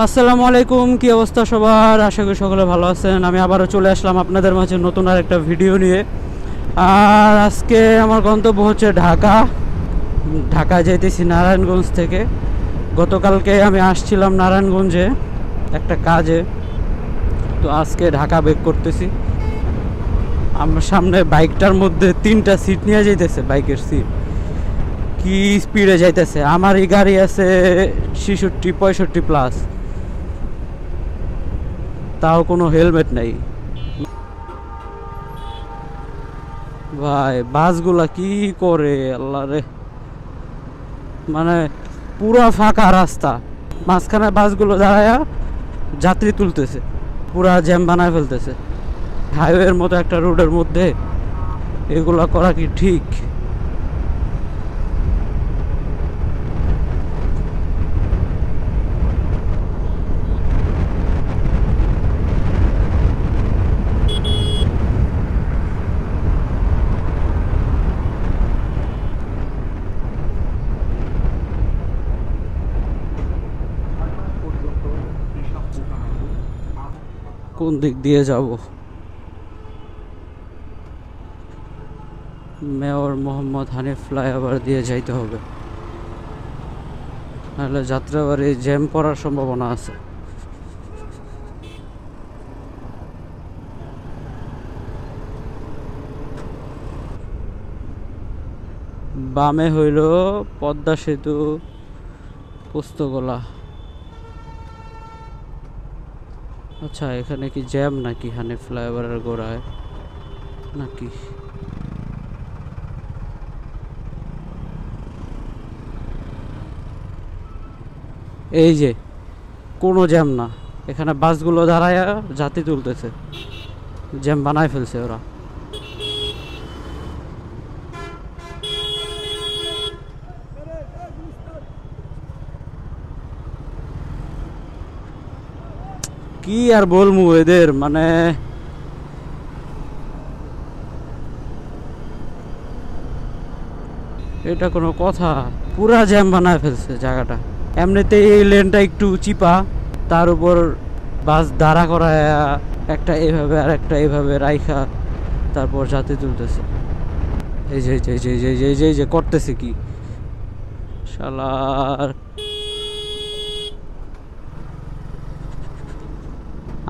আসসালামু আলাইকুম, কি অবস্থা সবার? আশা করি সকলে ভালো আছেন। আমি আবারও চলে আসলাম আপনাদের মাঝে নতুন আর একটা ভিডিও নিয়ে। আর আজকে আমার গন্তব্য হচ্ছে ঢাকা যাইতেছি নারায়ণগঞ্জ থেকে। গতকালকে আমি আসছিলাম নারায়ণগঞ্জে একটা কাজে, তো আজকে ঢাকা ব্যাক করতেছি। আমার সামনে বাইকটার মধ্যে 3টা সিট নিয়ে যাইতেছে, বাইকের সিট কি স্পিডে যাইতেছে। আমার এই গাড়ি আছে 66-65 প্লাস, তাও কোনো হেলমেট নাই ভাই। বাসগুলা কি করে আল্লাহ রে, মানে পুরা ফাঁকা রাস্তা, মাঝখানে বাসগুলো দাঁড়ায়া যাত্রী তুলতেছে, পুরা জ্যাম বানায় ফেলতেছে হাইওয়ের মতো একটা রোডের মধ্যে। এগুলা করা কি ঠিক? কোন দিক দিয়ে যাব? মেয়র মোহাম্মদ হানিফ ফ্লাইওভার দিয়ে যাইতে হবে, নাহলে যাত্রাবাড়ি জ্যাম পড়ার সম্ভাবনা আছে। বামে হইল পদ্মা সেতু, পোস্তগোলা। আচ্ছা, এখানে কি জ্যাম নাকি হানিফ ফ্লাইওভারের গোড়ায় নাকি? এই যে কোনো জ্যাম না, এখানে বাসগুলো দাঁড়ায় যাত্রী তুলতেছে, জ্যাম বানায় ফেলছে ওরা। কি আর বলবো এদের, মানে এটা কোনো কথা? পুরা জ্যাম বানায় ফেলছে জায়গাটা। এমনিতেই এই লেনটা একটু চিপা, তার উপর বাস দাঁড়া করায় একটা এইভাবে আর একটা এইভাবে রাইখা তারপর যাত্রী তুলতেছে। এই যে যে যে যে যে যে যে করতেছে কি শালার!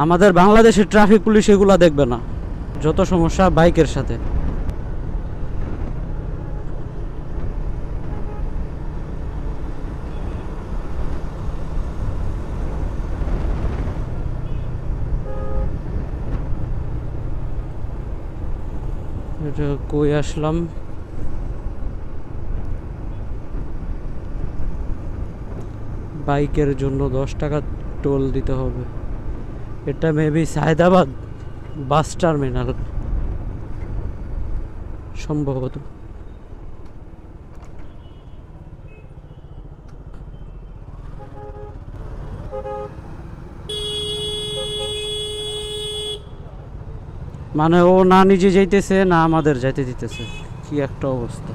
আমাদের বাংলাদেশের ট্রাফিক পুলিশ এগুলা দেখবে না, যত সমস্যা বাইকের সাথে। এটা কই আসলাম? বাইকের জন্য 10 টাকা টোল দিতে হবে। এটা মেবি সায়দাবাদ বাস টার্মিনাল সম্ভবত। মানে ও না নিজে যাইতেছে না আমাদের যাইতে দিতেছে, কি একটা অবস্থা।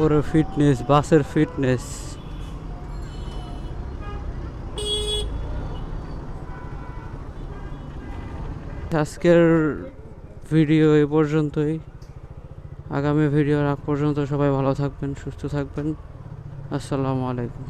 ওর ফিটনেস, বাসের ফিটনেস। আজকের ভিডিও এ পর্যন্তই। আগামী ভিডিওর আগ পর্যন্ত সবাই ভালো থাকবেন, সুস্থ থাকবেন। আসসালামু আলাইকুম।